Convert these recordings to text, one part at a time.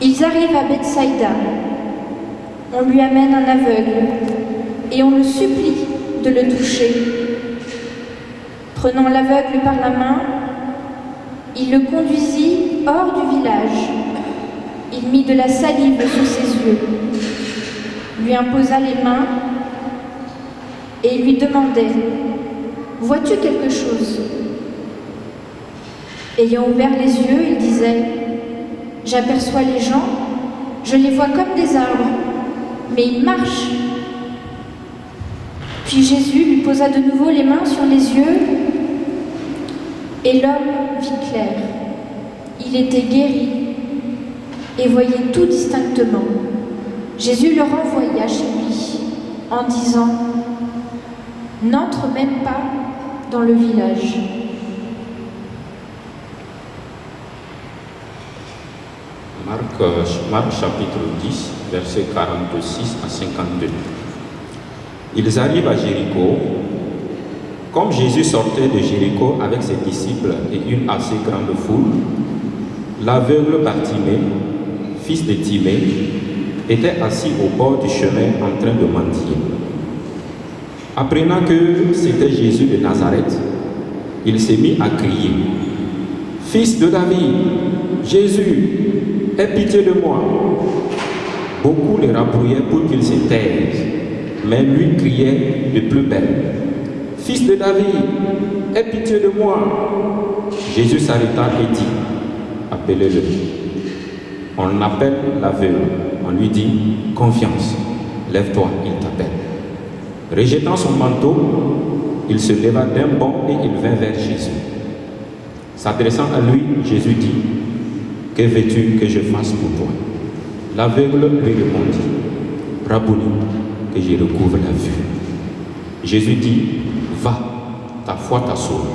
Ils arrivent à Bethsaïda. On lui amène un aveugle et on le supplie de le toucher. Prenant l'aveugle par la main, il le conduisit hors du village. Il mit de la salive sur ses yeux, lui imposa les mains et lui demandait « Vois-tu quelque chose ?» Ayant ouvert les yeux, il disait « J'aperçois les gens, je les vois comme des arbres, mais ils marchent. » Puis Jésus lui posa de nouveau les mains sur les yeux et l'homme vit clair. Il était guéri et voyait tout distinctement. Jésus le renvoya chez lui en disant « N'entre même pas dans le village. » Marc chapitre 10, versets 46 à 52. Ils arrivent à Jéricho. Comme Jésus sortait de Jéricho avec ses disciples et une assez grande foule, l'aveugle Bartimée, fils de Timée, était assis au bord du chemin en train de mendier. Apprenant que c'était Jésus de Nazareth, il s'est mis à crier « Fils de David, Jésus, aie pitié de moi !» Beaucoup le rabrouillaient pour qu'il se taise, mais lui criait de plus belle « Fils de David, aie pitié de moi !» Jésus s'arrêta et dit « Appelez-le. » On appelle l'aveugle. On lui dit « Confiance, lève-toi, il t'appelle. » Rejetant son manteau, il se leva d'un bond et il vint vers Jésus. S'adressant à lui, Jésus dit « Que veux-tu que je fasse pour toi ?» L'aveugle lui répondit « Rabouni, que je recouvre la vue. » Jésus dit « Va, ta foi t'a sauvé. »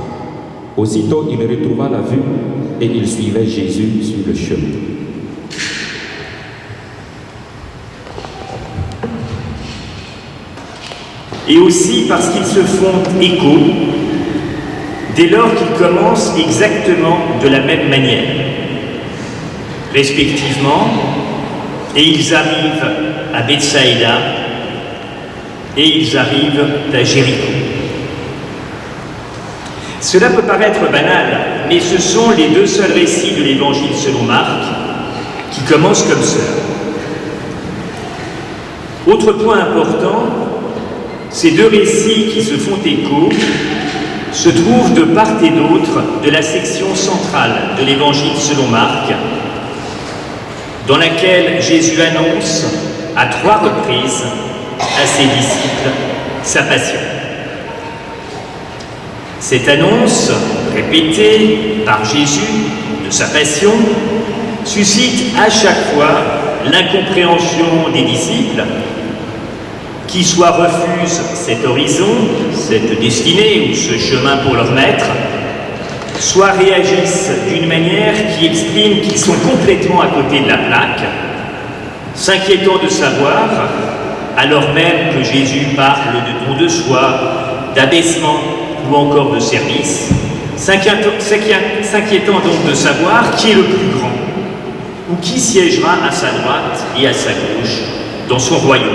Aussitôt, il retrouva la vue et il suivait Jésus sur le chemin. Et aussi parce qu'ils se font écho dès lors qu'ils commencent exactement de la même manière, respectivement, et ils arrivent à Bethsaïda et ils arrivent à Jéricho. Cela peut paraître banal, mais ce sont les deux seuls récits de l'Évangile selon Marc qui commencent comme ça. Autre point important, ces deux récits qui se font écho se trouvent de part et d'autre de la section centrale de l'Évangile selon Marc, dans laquelle Jésus annonce à 3 reprises à ses disciples sa passion. Cette annonce, répétée par Jésus de sa passion, suscite à chaque fois l'incompréhension des disciples, qui soit refusent cet horizon, cette destinée ou ce chemin pour leur maître, soit réagissent d'une manière qui exprime qu'ils sont complètement à côté de la plaque, s'inquiétant de savoir, alors même que Jésus parle de don de soi, d'abaissement ou encore de service, s'inquiétant donc de savoir qui est le plus grand, ou qui siégera à sa droite et à sa gauche dans son royaume.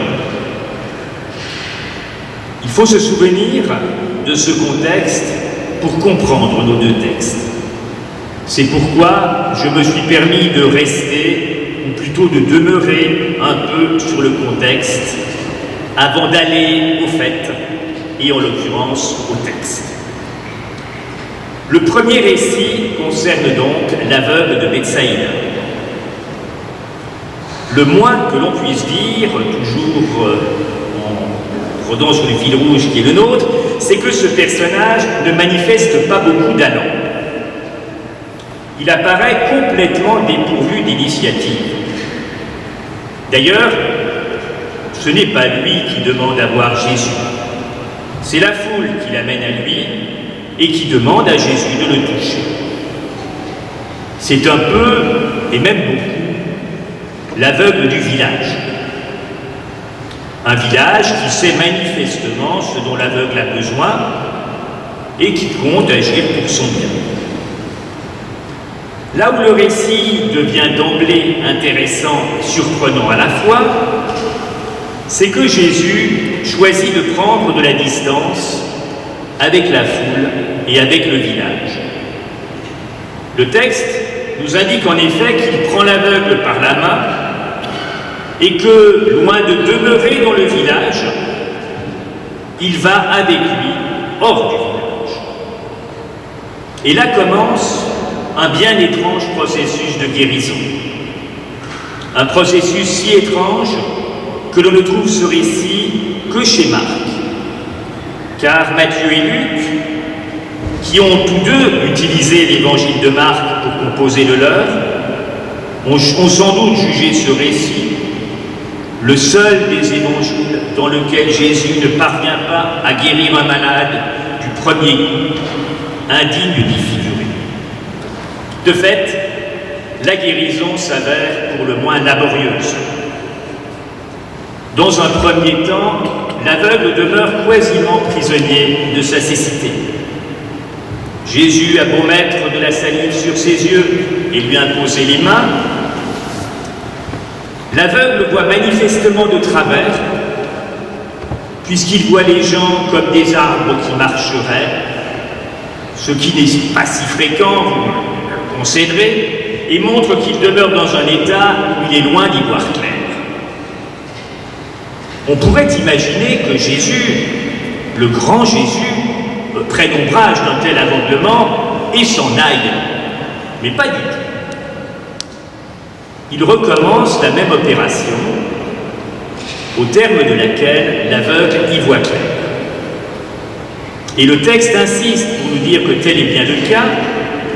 Il faut se souvenir de ce contexte pour comprendre nos deux textes. C'est pourquoi je me suis permis de rester, ou plutôt de demeurer un peu sur le contexte, avant d'aller au fait, et en l'occurrence au texte. Le premier récit concerne donc l'aveugle de Bethsaïda. Le moins que l'on puisse dire, toujours en rodant sur le fil rouge qui est le nôtre, c'est que ce personnage ne manifeste pas beaucoup d'allant. Il apparaît complètement dépourvu d'initiative. D'ailleurs, ce n'est pas lui qui demande à voir Jésus. C'est la foule qui l'amène à lui et qui demande à Jésus de le toucher. C'est un peu, et même beaucoup, l'aveugle du village. Un village qui sait manifestement ce dont l'aveugle a besoin et qui compte agir pour son bien. Là où le récit devient d'emblée intéressant et surprenant à la fois, c'est que Jésus choisit de prendre de la distance avec la foule et avec le village. Le texte nous indique en effet qu'il prend l'aveugle par la main et que, loin de demeurer dans le village, il va avec lui hors du village. Et là commence un bien étrange processus de guérison. Un processus si étrange que l'on ne trouve ce récit que chez Marc. Car Matthieu et Luc, qui ont tous deux utilisé l'évangile de Marc pour composer le leur, ont sans doute jugé ce récit le seul des évangiles dans lequel Jésus ne parvient pas à guérir un malade du premier coup, indigne d'y figurer. De fait, la guérison s'avère pour le moins laborieuse. Dans un premier temps, l'aveugle demeure quasiment prisonnier de sa cécité. Jésus a beau mettre de la salive sur ses yeux et lui imposer les mains, l'aveugle voit manifestement de travers, puisqu'il voit les gens comme des arbres qui marcheraient, ce qui n'est pas si fréquent, vous le concéderez, et montre qu'il demeure dans un état où il est loin d'y voir clair. On pourrait imaginer que Jésus, le grand Jésus, prenne ombrage d'un tel aveuglement et s'en aille, mais pas du tout. Il recommence la même opération, au terme de laquelle l'aveugle y voit clair. Et le texte insiste pour nous dire que tel est bien le cas,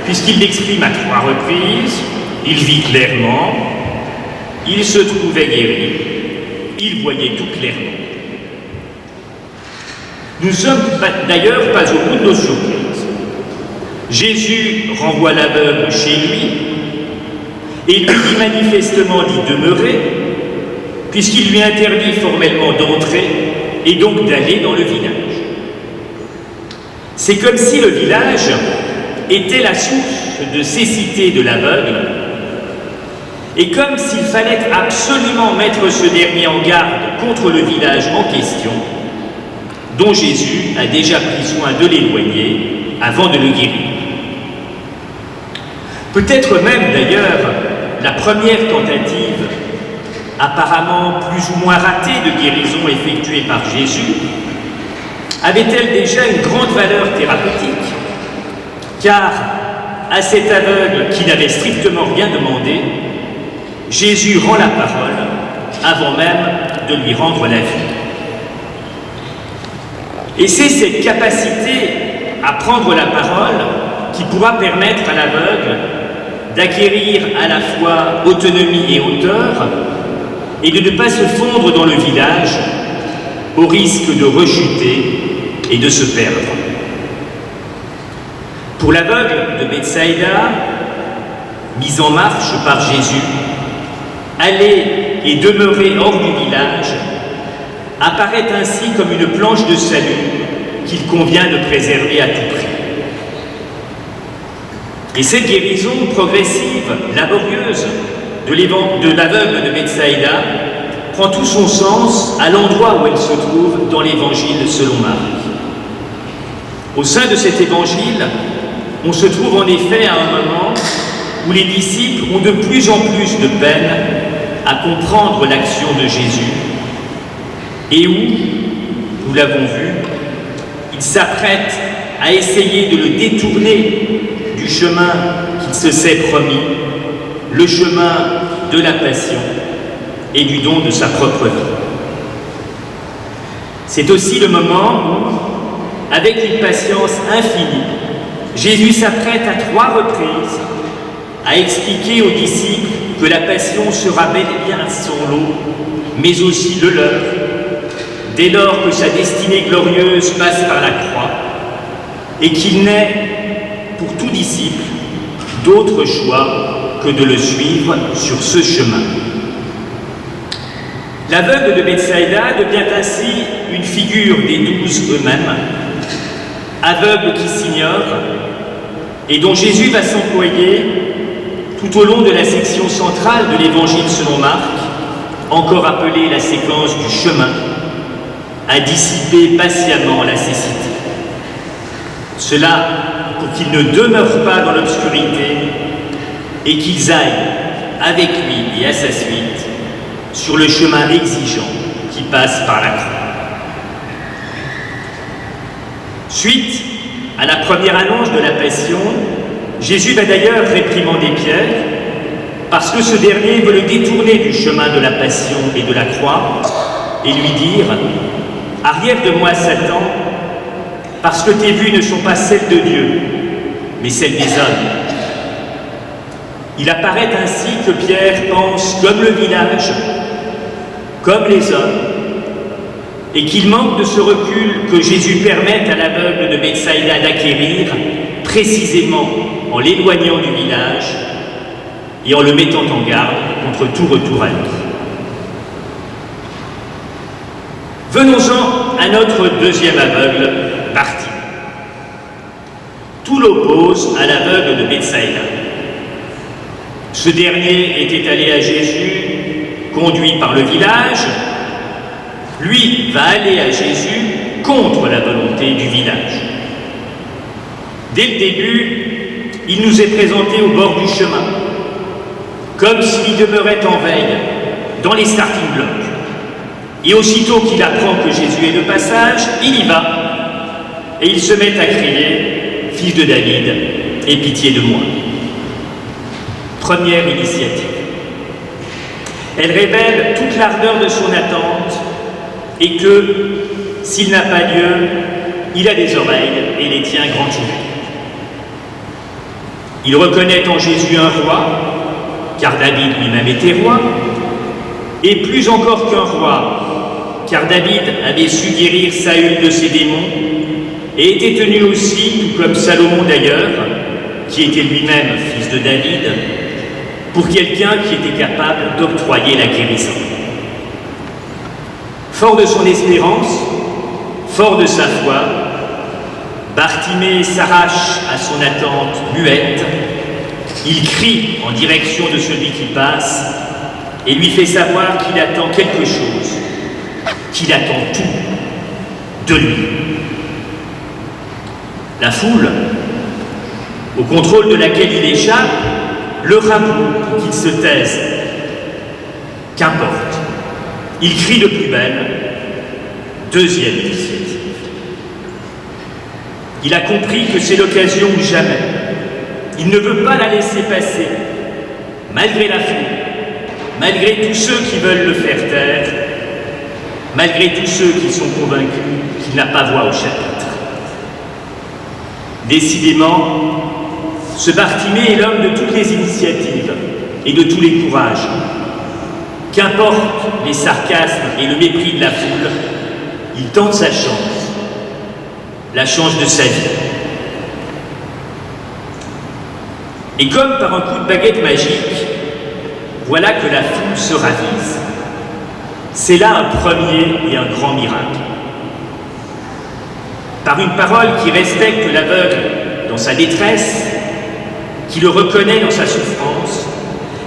puisqu'il l'exprime à 3 reprises, il vit clairement, il se trouvait guéri, il voyait tout clairement. Nous ne sommes d'ailleurs pas au bout de nos surprises. Jésus renvoie l'aveugle chez lui et lui dit manifestement d'y demeurer, puisqu'il lui interdit formellement d'entrer et donc d'aller dans le village. C'est comme si le village était la source de cécité de l'aveugle, et comme s'il fallait absolument mettre ce dernier en garde contre le village en question, dont Jésus a déjà pris soin de l'éloigner avant de le guérir. Peut-être même d'ailleurs la première tentative, apparemment plus ou moins ratée de guérison effectuée par Jésus, avait-elle déjà une grande valeur thérapeutique, car à cet aveugle qui n'avait strictement rien demandé, Jésus rend la parole avant même de lui rendre la vie. Et c'est cette capacité à prendre la parole qui pourra permettre à l'aveugle d'acquérir à la fois autonomie et hauteur et de ne pas se fondre dans le village au risque de rechuter et de se perdre. Pour l'aveugle de Bethsaïda, mis en marche par Jésus, aller et demeurer hors du village apparaît ainsi comme une planche de salut qu'il convient de préserver à tout prix. Et cette guérison progressive, laborieuse, de l'aveugle de Bethsaïda prend tout son sens à l'endroit où elle se trouve dans l'évangile selon Marc. Au sein de cet évangile, on se trouve en effet à un moment où les disciples ont de plus en plus de peine à comprendre l'action de Jésus et où, nous l'avons vu, ils s'apprêtent à essayer de le détourner du chemin qu'il se s'est promis, le chemin de la passion et du don de sa propre vie. C'est aussi le moment où, avec une patience infinie, Jésus s'apprête à 3 reprises à expliquer aux disciples que la passion sera bel et bien son lot, mais aussi le leur, dès lors que sa destinée glorieuse passe par la croix, et qu'il n'est, pour tout disciple, d'autre choix que de le suivre sur ce chemin. L'aveugle de Bethsaïda devient ainsi une figure des 12 eux-mêmes, aveugles qui s'ignorent, et dont Jésus va s'employer tout au long de la section centrale de l'Évangile selon Marc, encore appelée la séquence du chemin, à dissiper patiemment la cécité. Cela pour qu'ils ne demeurent pas dans l'obscurité et qu'ils aillent avec lui et à sa suite sur le chemin exigeant qui passe par la croix. Suite à la première annonce de la Passion, Jésus va d'ailleurs réprimander Pierre parce que ce dernier veut le détourner du chemin de la Passion et de la croix et lui dire « Arrière de moi, Satan, parce que tes vues ne sont pas celles de Dieu, mais celles des hommes. » Il apparaît ainsi que Pierre pense comme le village, comme les hommes, et qu'il manque de ce recul que Jésus permet à l'aveugle de Bethsaïda d'acquérir, précisément en l'éloignant du village et en le mettant en garde contre tout retour à lui. Venons-en à notre deuxième aveugle, Bartimée. Tout l'oppose à l'aveugle de Bethsaïda. Ce dernier était allé à Jésus, conduit par le village. Lui va aller à Jésus contre la volonté du village. Dès le début, il nous est présenté au bord du chemin, comme s'il demeurait en veille, dans les starting blocks. Et aussitôt qu'il apprend que Jésus est de passage, il y va, et il se met à crier « Fils de David, aie pitié de moi ». Première initiative. Elle révèle toute l'ardeur de son attente et que, s'il n'a pas Dieu, il a des oreilles et les tient grand ouvertes. Il reconnaît en Jésus un roi, car David lui-même était roi, et plus encore qu'un roi, car David avait su guérir Saül de ses démons et était tenu aussi, tout comme Salomon d'ailleurs, qui était lui-même fils de David, pour quelqu'un qui était capable d'octroyer la guérison. Fort de son espérance, fort de sa foi, Bartimée s'arrache à son attente muette. Il crie en direction de celui qui passe et lui fait savoir qu'il attend quelque chose, qu'il attend tout de lui. La foule, au contrôle de laquelle il échappe, le raboue pour qu'il se taise. Qu'importe, il crie de plus belle. Deuxième initiative. Il a compris que c'est l'occasion ou jamais. Il ne veut pas la laisser passer, malgré la foule, malgré tous ceux qui veulent le faire taire, malgré tous ceux qui sont convaincus qu'il n'a pas voix au chapitre. Décidément, ce Bartimée est l'homme de toutes les initiatives et de tous les courages. Qu'importe les sarcasmes et le mépris de la foule, il tente sa chance, la chance de sa vie. Et comme par un coup de baguette magique, voilà que la foule se ravise. C'est là un premier et un grand miracle. Par une parole qui respecte l'aveugle dans sa détresse, qui le reconnaît dans sa souffrance,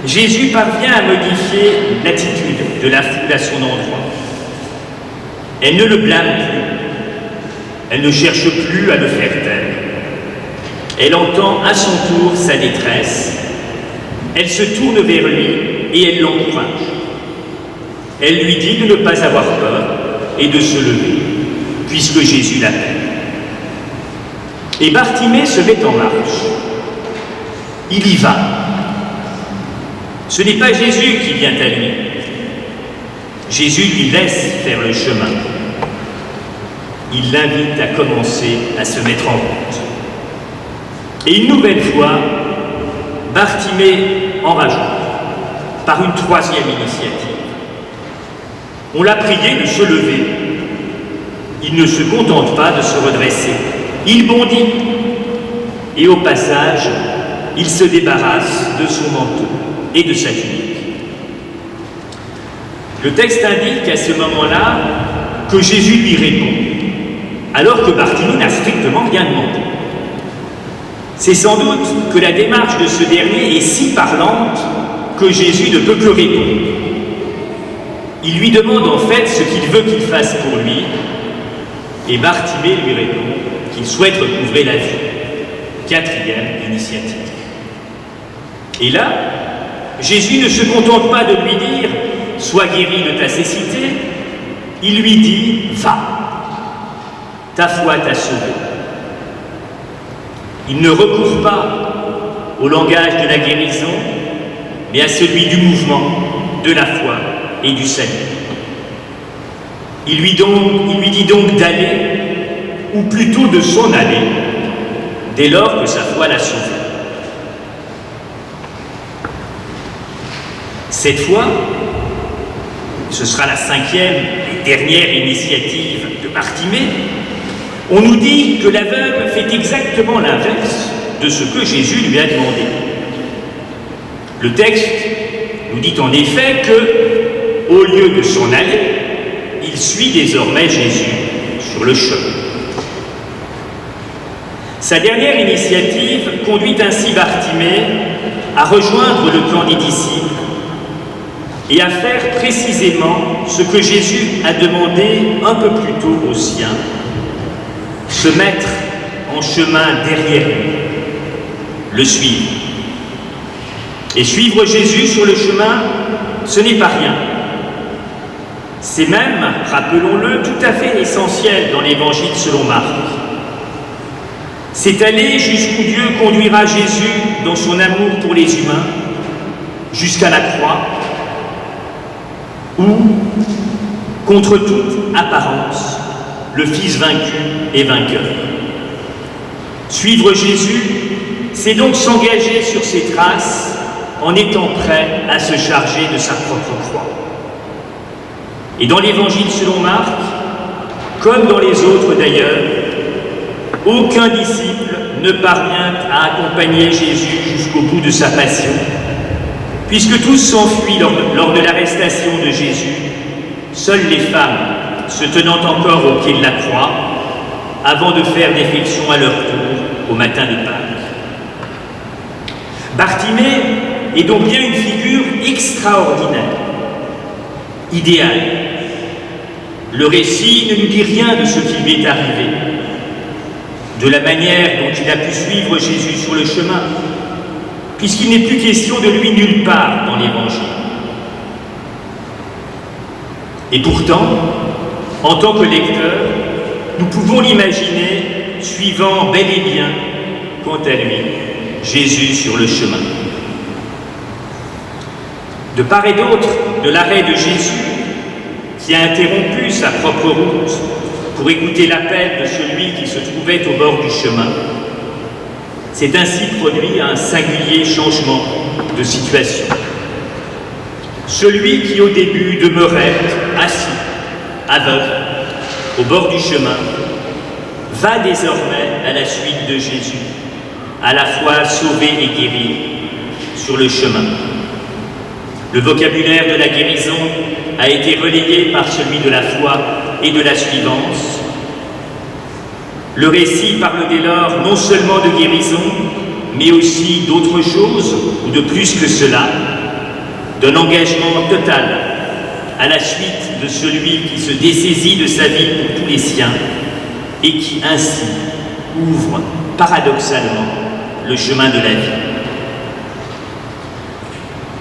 Jésus parvient à modifier l'attitude de la foule à son endroit. Elle ne le blâme plus, elle ne cherche plus à le faire taire. Elle entend à son tour sa détresse, elle se tourne vers lui et elle l'encourage. Elle lui dit de ne pas avoir peur et de se lever, puisque Jésus l'appelle. Et Bartimée se met en marche. Il y va. Ce n'est pas Jésus qui vient à lui. Jésus lui laisse faire le chemin. Il l'invite à commencer à se mettre en route. Et une nouvelle fois, Bartimée en rajoute, par une troisième initiative. On l'a prié de se lever. Il ne se contente pas de se redresser. Il bondit. Et au passage, il se débarrasse de son manteau et de sa tunique. Le texte indique à ce moment-là que Jésus lui répond, alors que Bartimée n'a strictement rien demandé. C'est sans doute que la démarche de ce dernier est si parlante que Jésus ne peut que répondre. Il lui demande en fait ce qu'il veut qu'il fasse pour lui, et Bartimée lui répond qu'il souhaite recouvrer la vue. 4e initiative. Et là, Jésus ne se contente pas de lui dire « Sois guéri de ta cécité », il lui dit « Va, ta foi t'a sauvé ». Il ne recourt pas au langage de la guérison, mais à celui du mouvement, de la foi et du salut. Il lui dit donc d'aller, ou plutôt de s'en aller, dès lors que sa foi l'a sauvé. Cette fois, ce sera la 5e et dernière initiative de Bartimée, on nous dit que l'aveugle fait exactement l'inverse de ce que Jésus lui a demandé. Le texte nous dit en effet que, au lieu de s'en aller, il suit désormais Jésus sur le chemin. Sa dernière initiative conduit ainsi Bartimée à rejoindre le camp des disciples et à faire précisément ce que Jésus a demandé un peu plus tôt aux siens, se mettre en chemin derrière lui, le suivre. Et suivre Jésus sur le chemin, ce n'est pas rien. C'est même, rappelons-le, tout à fait essentiel dans l'Évangile selon Marc. C'est aller jusqu'où Dieu conduira Jésus dans son amour pour les humains, jusqu'à la croix, où, contre toute apparence, le Fils vaincu est vainqueur. Suivre Jésus, c'est donc s'engager sur ses traces en étant prêt à se charger de sa propre croix. Et dans l'Évangile selon Marc, comme dans les autres d'ailleurs, aucun disciple ne parvient à accompagner Jésus jusqu'au bout de sa passion, puisque tous s'enfuient lors de l'arrestation de Jésus, seules les femmes se tenant encore au pied de la croix, avant de faire défection à leur tour au matin de Pâques. Bartimée est donc bien une figure extraordinaire, idéale. Le récit ne nous dit rien de ce qui lui est arrivé, de la manière dont il a pu suivre Jésus sur le chemin, puisqu'il n'est plus question de lui nulle part dans l'Évangile. Et pourtant, en tant que lecteur, nous pouvons l'imaginer suivant bel et bien, quant à lui, Jésus sur le chemin. De part et d'autre de l'arrêt de Jésus, qui a interrompu sa propre route pour écouter l'appel de celui qui se trouvait au bord du chemin, s'est ainsi produit un singulier changement de situation. Celui qui au début demeurait assis, aveugle, au bord du chemin, va désormais à la suite de Jésus, à la fois sauvé et guéri sur le chemin. Le vocabulaire de la guérison a été relayé par celui de la foi et de la suivance. Le récit parle dès lors non seulement de guérison, mais aussi d'autre chose, ou de plus que cela, d'un engagement total à la suite de celui qui se dessaisit de sa vie pour tous les siens et qui ainsi ouvre paradoxalement le chemin de la vie.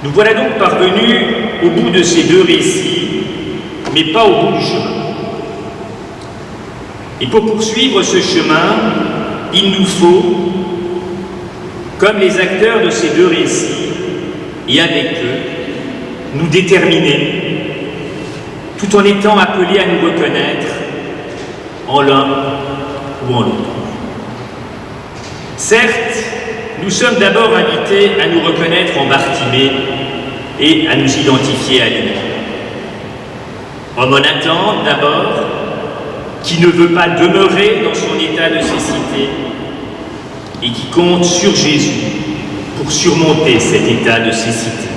Nous voilà donc parvenus au bout de ces deux récits, mais pas au bout du chemin. Et pour poursuivre ce chemin, il nous faut, comme les acteurs de ces deux récits, et avec eux, nous déterminer, tout en étant appelés à nous reconnaître en l'un ou en l'autre. Certes, nous sommes d'abord invités à nous reconnaître en Bartimée et à nous identifier à lui. Homme en attente d'abord, qui ne veut pas demeurer dans son état de cécité et qui compte sur Jésus pour surmonter cet état de cécité.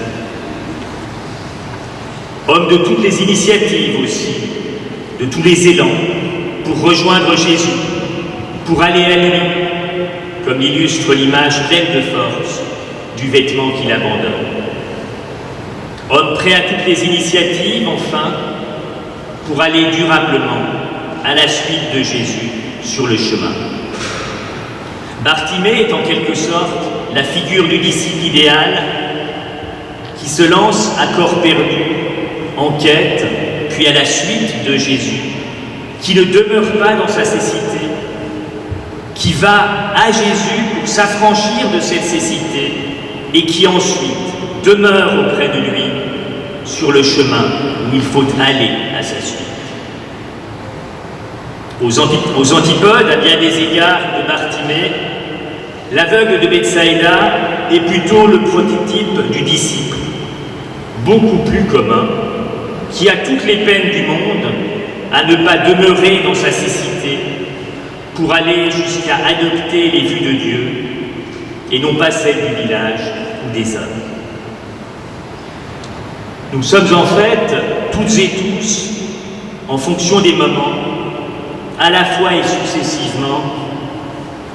Homme de toutes les initiatives aussi, de tous les élans, pour rejoindre Jésus, pour aller à lui, comme illustre l'image pleine de force du vêtement qu'il abandonne. Homme prêt à toutes les initiatives, enfin, pour aller durablement à la suite de Jésus sur le chemin. Bartimée est en quelque sorte la figure du disciple idéal qui se lance à corps perdu, en quête, puis à la suite de Jésus, qui ne demeure pas dans sa cécité, qui va à Jésus pour s'affranchir de cette cécité et qui ensuite demeure auprès de lui sur le chemin où il faut aller à sa suite. Aux antipodes, à bien des égards de Bartimée, l'aveugle de Bethsaïda est plutôt le prototype du disciple, beaucoup plus commun, qui a toutes les peines du monde à ne pas demeurer dans sa cécité pour aller jusqu'à adopter les vues de Dieu et non pas celles du village ou des hommes. Nous sommes en fait, toutes et tous, en fonction des moments, à la fois et successivement,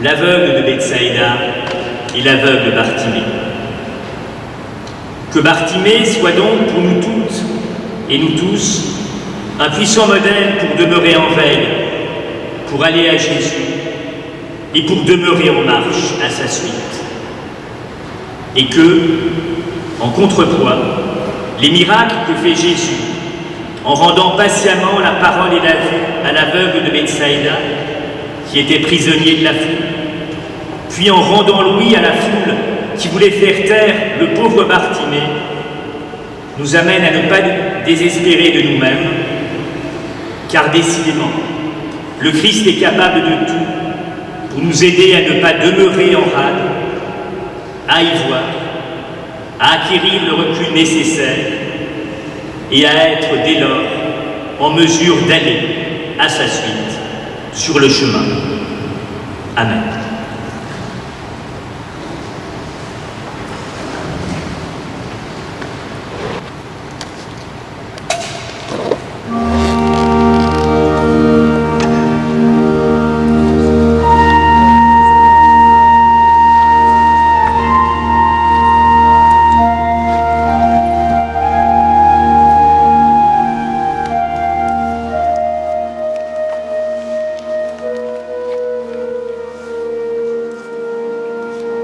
l'aveugle de Bethsaïda et l'aveugle de Bartimée. Que Bartimée soit donc pour nous toutes et nous tous un puissant modèle pour demeurer en veille, pour aller à Jésus et pour demeurer en marche à sa suite. Et que, en contrepoids, les miracles que fait Jésus, en rendant patiemment la parole et la vue à l'aveugle de Bethsaïda, qui était prisonnier de la foule, puis en rendant l'ouïe à la foule qui voulait faire taire le pauvre Bartimée, nous amènent à ne pas désespérer de nous-mêmes, car décidément, le Christ est capable de tout pour nous aider à ne pas demeurer en rade, à y voir, à acquérir le recul nécessaire et à être dès lors en mesure d'aller à sa suite sur le chemin. Amen.